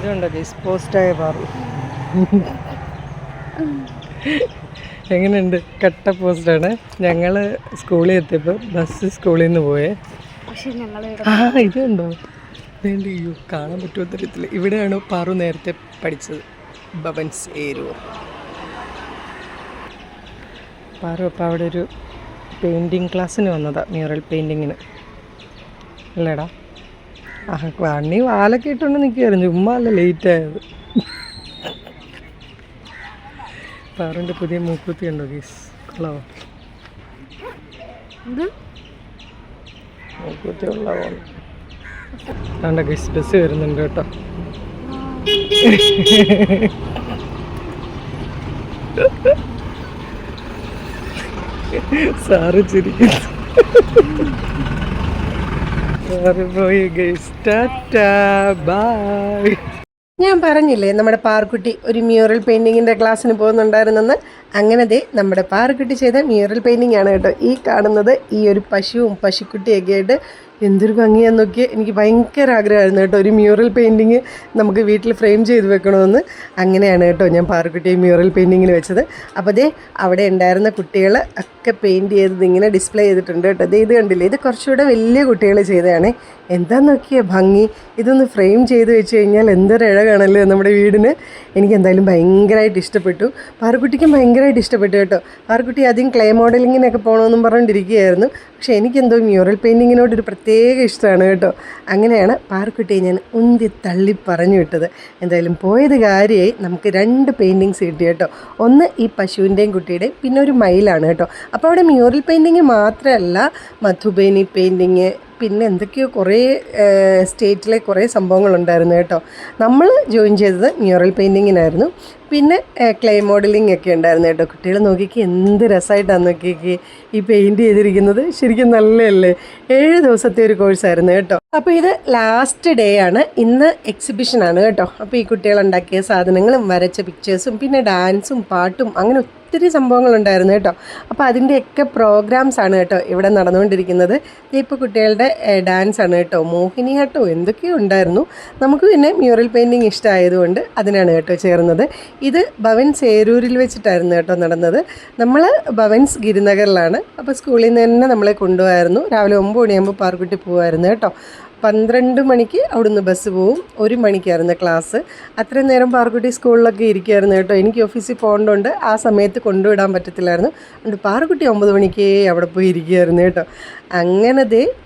ഇതുണ്ടോ ഗൈസ്, പോസ്റ്റായ പാറു. എങ്ങനെയുണ്ട്? കട്ട പോസ്റ്റാണ്. ഞങ്ങൾ സ്കൂളിൽ എത്തിയപ്പോൾ ബസ് സ്കൂളിൽ നിന്ന് പോയേ. ഇതുണ്ടോ? വേണ്ടി കാണാൻ പറ്റുമോ തരത്തില്ല. ഇവിടെയാണ് പാറു നേരത്തെ പഠിച്ചത്, ഭവൻസ് ഏരൂർ. പാറു അപ്പോൾ അവിടെ ഒരു പെയിൻറ്റിങ് ക്ലാസ്സിന് വന്നതാണ്, മ്യൂറൽ പെയിൻറ്റിങ്ങിന് അല്ലേടാ? കണ്ണി വാലൊക്കെ ഇട്ടുകൊണ്ട് നിൽക്കുമായിരുന്നു, ചുമ്മാ അല്ല ലേറ്റായത്. പാറിൻ്റെ പുതിയ മൂക്കുത്തി ഉണ്ടോ ഗീസ്? കൊള്ളാവോ? മൂക്കുത്തി ഉള്ളാവോ? വേണ്ട ഗീസ്, ബസ് വരുന്നുണ്ട് കേട്ടോ. സാറ് ചിരിക്കുന്നു. സാറ് പോയി ഗൈസ്, ടാറ്റാ ബൈ. ഞാൻ പറഞ്ഞില്ലേ നമ്മുടെ പാർക്കുട്ടി ഒരു മ്യൂറൽ പെയിൻറ്റിങ്ങിൻ്റെ ക്ലാസ്സിന് പോകുന്നുണ്ടായിരുന്നെന്ന്. അങ്ങനെ നമ്മുടെ പാർക്കുട്ടി ചെയ്ത മ്യൂറൽ പെയിൻറ്റിംഗ് ആണ് കേട്ടോ ഈ കാണുന്നത്. ഈ ഒരു പശുവും പശുക്കുട്ടിയൊക്കെ ആയിട്ട് എന്തൊരു ഭംഗിയാന്ന് നോക്കിയാൽ. എനിക്ക് ഭയങ്കര ആഗ്രഹമായിരുന്നു കേട്ടോ ഒരു മ്യൂറൽ പെയിൻറ്റിങ് നമുക്ക് വീട്ടിൽ ഫ്രെയിം ചെയ്ത് വെക്കണമെന്ന്. അങ്ങനെയാണ് കേട്ടോ ഞാൻ പാർക്കുട്ടിയെ മ്യൂറൽ പെയിൻറ്റിങ്ങിന് വെച്ചത്. അപ്പോൾ അവിടെ ഉണ്ടായിരുന്ന കുട്ടികൾ ഒക്കെ പെയിൻറ്റ് ചെയ്തത് ഇങ്ങനെ ഡിസ്പ്ലേ ചെയ്തിട്ടുണ്ട് കേട്ടോ. ഇത് കണ്ടില്ലേ, ഇത് കുറച്ചുകൂടെ വലിയ കുട്ടികൾ ചെയ്തതാണ്. എന്താന്ന് നോക്കിയാൽ ഭംഗി. ഇതൊന്ന് ഫ്രെയിം ചെയ്ത് വെച്ച് കഴിഞ്ഞാൽ എന്തൊരു ഇഴകാണല്ലോ നമ്മുടെ വീടിന്. എനിക്ക് എന്തായാലും ഭയങ്കരമായിട്ട് ഇഷ്ടപ്പെട്ടു. പാർക്കുട്ടിക്കും ഭയങ്കരമായിട്ട് ഇഷ്ടപ്പെട്ടു കേട്ടോ. പാർക്കുട്ടി ആദ്യം ക്ലേ മോഡലിങ്ങിനൊക്കെ പോകണമെന്നും പറഞ്ഞുകൊണ്ടിരിക്കുകയായിരുന്നു. പക്ഷേ എനിക്കെന്തോ മ്യൂറൽ പെയിൻറ്റിങ്ങിനോടൊരു പ്രത്യേക ഇഷ്ടമാണ് കേട്ടോ. അങ്ങനെയാണ് പാർക്കുട്ടിയെ ഞാൻ ഉന്തി തള്ളി പറഞ്ഞു വിട്ടത്. എന്തായാലും പോയത് കാര്യമായി. നമുക്ക് 2 പെയിൻറ്റിങ്സ് കിട്ടി കേട്ടോ. ഒന്ന് ഈ പശുവിൻ്റെയും കുട്ടിയുടെയും, പിന്നെ ഒരു മയിലാണ് കേട്ടോ. അപ്പോൾ അവിടെ മ്യൂറൽ പെയിൻറ്റിങ് മാത്രമല്ല, മധുബനി പെയിൻറ്റിങ്, പിന്നെ എന്തൊക്കെയോ കുറേ സ്റ്റേറ്റിലെ കുറേ സംഭവങ്ങളുണ്ടായിരുന്നു കേട്ടോ. നമ്മൾ ജോയിൻ ചെയ്തത് മ്യൂറൽ പെയിൻറ്റിങ്ങിനായിരുന്നു. പിന്നെ ക്ലേ മോഡലിംഗ് ഒക്കെ ഉണ്ടായിരുന്നു കേട്ടോ. കുട്ടികൾ നോക്കിക്ക് എന്ത് രസമായിട്ടാണ് നോക്കിക്ക് ഈ പെയിൻറ്റ് ചെയ്തിരിക്കുന്നത്. ശരിക്കും നല്ലതല്ലേ? 7 ദിവസത്തെ ഒരു കോഴ്സായിരുന്നു കേട്ടോ. അപ്പോൾ ഇത് ലാസ്റ്റ് ഡേ ആണ്. ഇന്ന് എക്സിബിഷനാണ് കേട്ടോ. അപ്പോൾ ഈ കുട്ടികളുണ്ടാക്കിയ സാധനങ്ങളും വരച്ച പിക്ചേഴ്സും പിന്നെ ഡാൻസും പാട്ടും അങ്ങനെ ഒത്തിരി സംഭവങ്ങളുണ്ടായിരുന്നു കേട്ടോ. അപ്പോൾ അതിൻ്റെയൊക്കെ പ്രോഗ്രാംസ് ആണ് കേട്ടോ ഇവിടെ നടന്നുകൊണ്ടിരിക്കുന്നത്. ഇപ്പോൾ കുട്ടികളുടെ ഡാൻസ് ആണ് കേട്ടോ, മോഹിനിയാട്ടോ എന്തൊക്കെയോ ഉണ്ടായിരുന്നു. നമുക്ക് പിന്നെ മ്യൂറൽ പെയിൻറ്റിങ് ഇഷ്ടമായതുകൊണ്ട് അതിനാണ് കേട്ടോ ചേർന്നത്. ഇത് ഭവൻസ് ഏരൂരിൽ വെച്ചിട്ടായിരുന്നു കേട്ടോ നടന്നത്. നമ്മൾ ഭവൻസ് ഗിരിനഗറിലാണ്. അപ്പോൾ സ്കൂളിൽ നിന്ന് തന്നെ നമ്മളെ കൊണ്ടുപോയായിരുന്നു. രാവിലെ 9 മണിയാകുമ്പോൾ പാർക്കുട്ടി പോകുമായിരുന്നു കേട്ടോ. 12 മണിക്ക് അവിടുന്ന് ബസ് പോവും. 1 മണിക്കായിരുന്നു ക്ലാസ്. അത്രയും നേരം പാർക്കുട്ടി സ്കൂളിലൊക്കെ ഇരിക്കുമായിരുന്നു കേട്ടോ. എനിക്ക് ഓഫീസിൽ പോകേണ്ടതുകൊണ്ട് ആ സമയത്ത് കൊണ്ടുവിടാൻ പറ്റത്തില്ലായിരുന്നു. അതുകൊണ്ട് പാർക്കുട്ടി 9 മണിക്കേ അവിടെ പോയി ഇരിക്കുമായിരുന്നു കേട്ടോ. അങ്ങനെ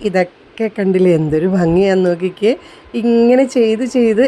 ഇതൊക്കെ കണ്ടില്ലേ, എന്തൊരു ഭംഗിയാന്ന് നോക്കിക്കേ. ഇങ്ങനെ ചെയ്ത്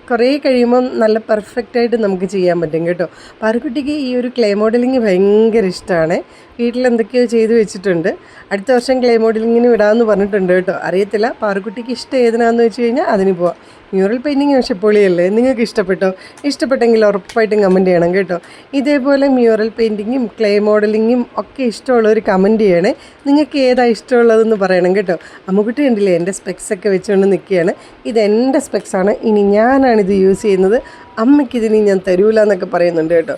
കുറേ കഴിയുമ്പം നല്ല പെർഫെക്റ്റായിട്ട് നമുക്ക് ചെയ്യാൻ പറ്റും കേട്ടോ. പാർക്കുട്ടിക്ക് ഈ ഒരു ക്ലേ മോഡലിങ് ഭയങ്കര ഇഷ്ടമാണ്. വീട്ടിലെന്തൊക്കെയോ ചെയ്ത് വെച്ചിട്ടുണ്ട്. അടുത്ത വർഷം ക്ലേ മോഡലിങ്ങിന് വിടാമെന്ന് പറഞ്ഞിട്ടുണ്ട് കേട്ടോ. അറിയത്തില്ല, പാർക്കുട്ടിക്ക് ഇഷ്ടം ഏതിനാന്ന് വെച്ച് കഴിഞ്ഞാൽ അതിന് പോവാം. മ്യൂറൽ പെയിൻറ്റിങ് പക്ഷെ പൊളിയല്ലേ? നിങ്ങൾക്ക് ഇഷ്ടപ്പെട്ടോ? ഇഷ്ടപ്പെട്ടെങ്കിൽ ഉറപ്പായിട്ടും കമൻറ്റ് ചെയ്യണം കേട്ടോ. ഇതേപോലെ മ്യൂറൽ പെയിൻറ്റിങ്ങും ക്ലേ മോഡലിങ്ങും ഒക്കെ ഇഷ്ടമുള്ളവർ കമൻറ്റ് ചെയ്യണേ. നിങ്ങൾക്ക് ഏതാ ഇഷ്ടമുള്ളതെന്ന് പറയണം കേട്ടോ. അമ്മുക്കുട്ടി ഉണ്ടല്ലേ, എൻ്റെ സ്പെക്സൊക്കെ വെച്ചുകൊണ്ട് നിൽക്കുകയാണ്. ഇതെൻ്റെ സ്പെക്സാണ്, ഇനി ഞാനാണിത് യൂസ് ചെയ്യുന്നത്, അമ്മയ്ക്കിതിനി ഞാൻ തരൂല എന്നൊക്കെ പറയുന്നുണ്ട് കേട്ടോ.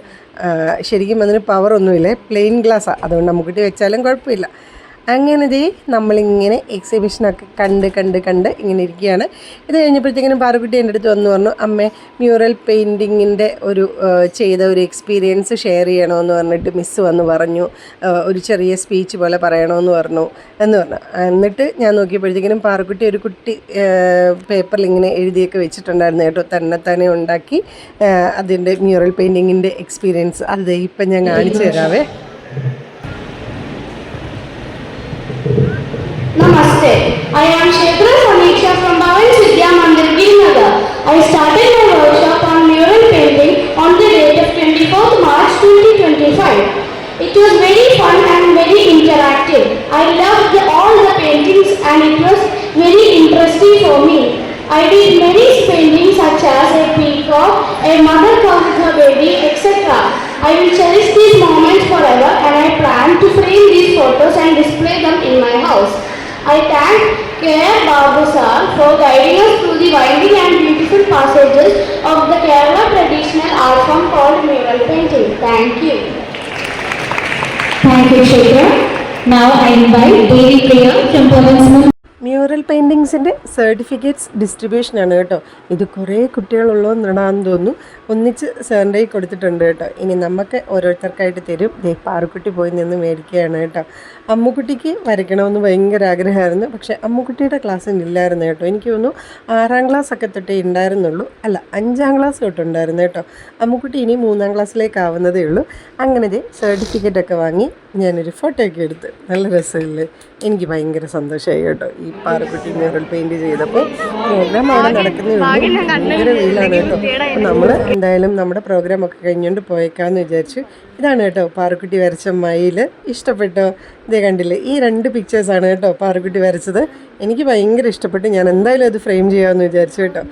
ശരിക്കും അതിന് പവറൊന്നുമില്ലേ, പ്ലെയിൻ ഗ്ലാസ്സാണ്, അതുകൊണ്ട് അമ്മുക്കുട്ടി വെച്ചാലും കുഴപ്പമില്ല. അങ്ങനെ നമ്മളിങ്ങനെ എക്സിബിഷനൊക്കെ കണ്ട് ഇങ്ങനെ ഇരിക്കുകയാണ്. ഇത് കഴിഞ്ഞപ്പോഴത്തേക്കിനും പാറുക്കുട്ടി എൻ്റെ അടുത്ത് വന്ന് പറഞ്ഞു, അമ്മേ മ്യൂറൽ പെയിൻറ്റിങ്ങിൻ്റെ ചെയ്ത ഒരു എക്സ്പീരിയൻസ് ഷെയർ ചെയ്യണമെന്ന് പറഞ്ഞിട്ട് മിസ്സ് വന്ന് പറഞ്ഞു. ഒരു ചെറിയ സ്പീച്ച് പോലെ പറയണമെന്ന് പറഞ്ഞു. എന്നിട്ട് ഞാൻ നോക്കിയപ്പോഴത്തേക്കിനും പാറുക്കുട്ടി ഒരു കുട്ടി പേപ്പറിൽ ഇങ്ങനെ എഴുതിയൊക്കെ വെച്ചിട്ടുണ്ടായിരുന്നു കേട്ടോ. തന്നെ ഉണ്ടാക്കി അതിൻ്റെ മ്യൂറൽ പെയിൻറ്റിങ്ങിൻ്റെ എക്സ്പീരിയൻസ്. അത് ഇപ്പം ഞാൻ കാണിച്ചു തരാവേ. Namaste. I am Kshetra Sameeksha from Bhavans Vidya Mandir, Girinagar. I started my workshop on mural painting on the date of 24th March 2025. It was very fun and very interactive. I loved all the paintings and it was very interesting for me. I did many paintings such as a peacock, a mother cow with her baby, etc. I will cherish these moments forever and I plan to frame these photos and display them in my house. I thank K.R. Babu sir for guiding us through the winding and beautiful passages of the Kerala traditional art form called mural painting. Thank you. Thank you, Kshetra. Now I invite Devi Priya from Pavans. Mural mural പെയിൻറ്റിങ്സിൻ്റെ certificates ഡിസ്ട്രിബ്യൂഷനാണ് കേട്ടോ. ഇത് കുറേ കുട്ടികളുള്ളതെന്നാണെന്ന് തോന്നുന്നു. ഒന്നിച്ച് സാറിൻ്റെ കയ്യിൽ കൊടുത്തിട്ടുണ്ട് കേട്ടോ. ഇനി നമുക്ക് ഓരോരുത്തർക്കായിട്ട് തരും. പാറുക്കുട്ടി പോയി നിന്ന് മേടിക്കുകയാണ് കേട്ടോ. അമ്മുക്കുട്ടിക്ക് വരയ്ക്കണമെന്ന് ഭയങ്കര ആഗ്രഹമായിരുന്നു. പക്ഷേ അമ്മുക്കുട്ടിയുടെ ക്ലാസ്സിന് ഇല്ലായിരുന്നു കേട്ടോ. എനിക്ക് തോന്നുന്നു 6ാം ക്ലാസ്സൊക്കെ തൊട്ടേ ഉണ്ടായിരുന്നുള്ളൂ. അല്ല, 5ാം ക്ലാസ് തൊട്ടുണ്ടായിരുന്നു കേട്ടോ. അമ്മുക്കുട്ടി ഇനി 3ാം ക്ലാസ്സിലേക്ക് ആവുന്നതേ ഉള്ളൂ. അങ്ങനെ സർട്ടിഫിക്കറ്റൊക്കെ വാങ്ങി ഞാനൊരു ഫോട്ടോ ഒക്കെ എടുത്ത്. നല്ല രസമില്ലേ? എനിക്ക് ഭയങ്കര സന്തോഷമായി കേട്ടോ ഈ പാറുക്കുട്ടി മ്യൂറൽ പെയിൻറ്റ് ചെയ്തപ്പോൾ. പ്രോഗ്രാം അവിടെ നടക്കുന്നേ ഉള്ളൂ. ഭയങ്കര വെയിലാണ് കേട്ടോ. അപ്പോൾ നമ്മൾ എന്തായാലും നമ്മുടെ പ്രോഗ്രാമൊക്കെ കഴിഞ്ഞുകൊണ്ട് പോയേക്കാമെന്ന് വിചാരിച്ചു. ഇതാണ് കേട്ടോ പാറുക്കുട്ടി വരച്ച മയിൽ. ഇഷ്ടപ്പെട്ടോ? ഇതേ കണ്ടില്ലേ, ഈ 2 പിക്ചേഴ്സാണ് കേട്ടോ പാറുക്കുട്ടി വരച്ചത്. എനിക്ക് ഭയങ്കര ഇഷ്ടപ്പെട്ടു. ഞാൻ എന്തായാലും അത് ഫ്രെയിം ചെയ്യാമെന്ന് വിചാരിച്ചു കേട്ടോ.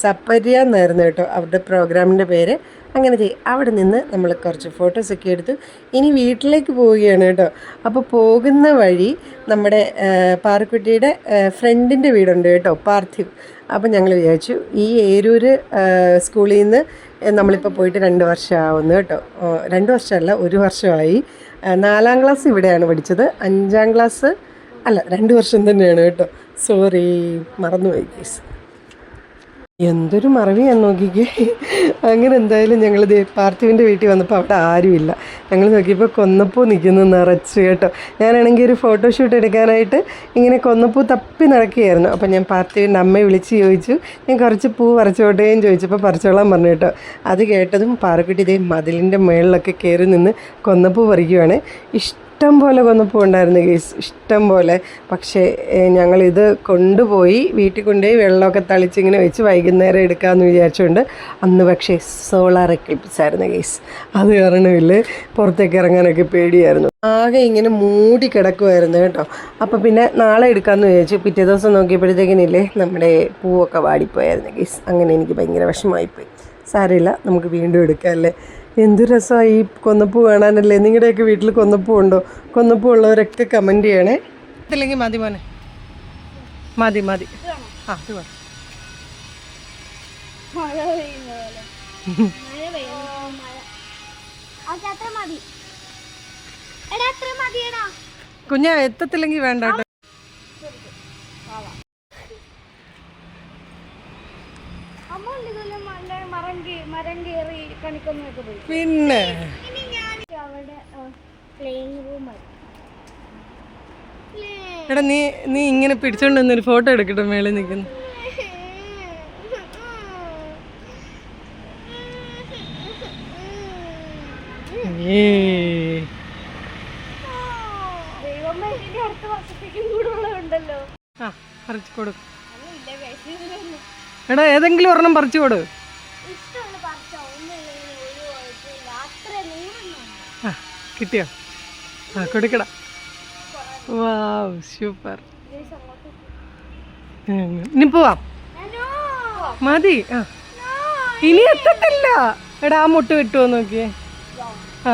സപ്പര്യ എന്നായിരുന്നു കേട്ടോ അവരുടെ പ്രോഗ്രാമിൻ്റെ പേര്. അങ്ങനെ അവിടെ നിന്ന് നമ്മൾ കുറച്ച് ഫോട്ടോസൊക്കെ എടുത്തു. ഇനി വീട്ടിലേക്ക് പോവുകയാണ് കേട്ടോ. അപ്പോൾ പോകുന്ന വഴി നമ്മുടെ പാറുക്കുട്ടിയുടെ ഫ്രണ്ടിൻ്റെ വീടുണ്ട് കേട്ടോ, പാർത്ഥിവ്. അപ്പോൾ ഞങ്ങൾ വിചാരിച്ചു ഈ ഏരൂര് സ്കൂളിൽ നിന്ന് നമ്മളിപ്പോൾ പോയിട്ട് 2 വർഷമാവുന്നു കേട്ടോ. 2 വർഷമല്ല, 1 വർഷമായി. 4ാം ക്ലാസ് ഇവിടെയാണ് പഠിച്ചത്. 5ാം ക്ലാസ് അല്ല, 2 വർഷം തന്നെയാണ് കേട്ടോ. സോറി, മറന്നുപോയി കേസ്. എന്തൊരു മറവിയാന്ന് നോക്കിക്കേ. അങ്ങനെ എന്തായാലും ഞങ്ങൾ പാർത്ഥിവിൻ്റെ വീട്ടിൽ വന്നപ്പോൾ അവിടെ ആരുമില്ല. ഞങ്ങൾ നോക്കിയപ്പോൾ കൊന്നപ്പൂ നിൽക്കുന്നു നിറച്ച് കേട്ടോ. ഞാനാണെങ്കിൽ ഒരു ഫോട്ടോഷൂട്ട് എടുക്കാനായിട്ട് ഇങ്ങനെ കൊന്നപ്പൂ തപ്പി നടക്കുകയായിരുന്നു. അപ്പോൾ ഞാൻ പാർത്ഥിവിൻ്റെ അമ്മയെ വിളിച്ച് ചോദിച്ചു, ഞാൻ കുറച്ച് പൂ പറിച്ചോട്ടേന്ന് ചോദിച്ചപ്പോൾ പറിച്ചോളാൻ പറഞ്ഞു കേട്ടോ. അത് കേട്ടതും പാറുക്കുട്ടി മതിലിൻ്റെ മുകളിലൊക്കെ കയറി നിന്ന് കൊന്നപ്പൂ പറിക്കുവാണ്. ഇഷ്ടം പോലെ കൊന്നപ്പൂ ഉണ്ടായിരുന്നു ഗേസ്, ഇഷ്ടം പോലെ. പക്ഷേ ഞങ്ങളിത് കൊണ്ടുപോയി വീട്ടിൽ കൊണ്ടുപോയി വെള്ളമൊക്കെ തളിച്ചിങ്ങനെ വെച്ച് വൈകുന്നേരം എടുക്കാമെന്ന് വിചാരിച്ചുകൊണ്ട് അന്ന് പക്ഷേ സോളാർ എക്ലിപ്സ് ആയിരുന്നു ഗേസ്. അത് കാരണമില്ലേ പുറത്തേക്ക് ഇറങ്ങാനൊക്കെ പേടിയായിരുന്നു. ആകെ ഇങ്ങനെ മൂടി കിടക്കുമായിരുന്നു കേട്ടോ. അപ്പോൾ പിന്നെ നാളെ എടുക്കാമെന്ന് വിചാരിച്ചു. പിറ്റേ ദിവസം നോക്കിയപ്പോഴത്തേക്കിനില്ലേ നമ്മുടെ പൂവൊക്കെ വാടിപ്പോയായിരുന്നു ഗേസ്. അങ്ങനെ എനിക്ക് ഭയങ്കര വിഷമമായിപ്പോയി. സാരമില്ല, നമുക്ക് വീണ്ടും എടുക്കാം അല്ലേ. എന്ത് രസമാണ് ഈ കൊന്നപ്പൂ കാണാനല്ലേ. നിങ്ങളുടെയൊക്കെ വീട്ടിൽ കൊന്നപ്പൂ ഉണ്ടോ? കൊന്നപ്പൂ ഉള്ളവരൊക്കെ കമൻറ്റ് ചെയ്യണേ. ഇല്ലെങ്കിൽ മതി മോനെ, മതി മതി. ആ അത് മതി. കുഞ്ഞാ എത്തത്തില്ലെങ്കിൽ വേണ്ട കേട്ടോ. പിന്നെ എടാ നീ ഇങ്ങനെ പിടിച്ചോണ്ട് വന്നൊരു ഫോട്ടോ എടുക്കട്ടെ മേളിൽ നിൽക്കുന്നു. ആ പറിച്ചു കൊടുക്കും. എടാ ഏതെങ്കിലും ഒരെണ്ണം പറിച്ചു കൊടു. ആ കിട്ടിയോ? ആ കൊടുക്കടാ. Wow super. ഇനി പോവാം, മതി. ആ ഇനി എത്തത്തില്ല. എടാ ആ മുട്ട് കിട്ടുമോ നോക്കിയേ. ആ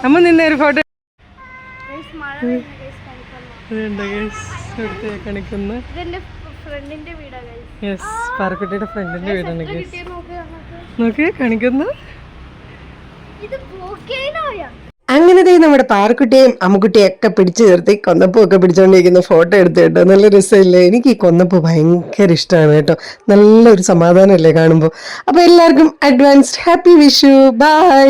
അമ്മ നിന്നെ ഒരു ഫോട്ടോ കാണിക്കുന്നു. യെസ്, പാറുക്കുട്ടിയുടെ ഫ്രണ്ടിന്റെ വീടാണ്. നോക്കി കാണിക്കുന്നു. അങ്ങനെ നമ്മുടെ പാറുക്കുട്ടിയെയും അമ്മുക്കുട്ടിയും ഒക്കെ പിടിച്ചു നിർത്തി കൊന്നപ്പൂ ഒക്കെ പിടിച്ചോണ്ടിരിക്കുന്ന ഫോട്ടോ എടുത്ത് കേട്ടോ. നല്ല രസമില്ലേ? എനിക്ക് ഈ കൊന്നപ്പൂ ഭയങ്കര ഇഷ്ടമാണ് കേട്ടോ. നല്ലൊരു സമാധാനമല്ലേ കാണുമ്പോൾ. അപ്പോൾ എല്ലാവർക്കും അഡ്വാൻസ്ഡ് ഹാപ്പി വിഷു. ബൈ.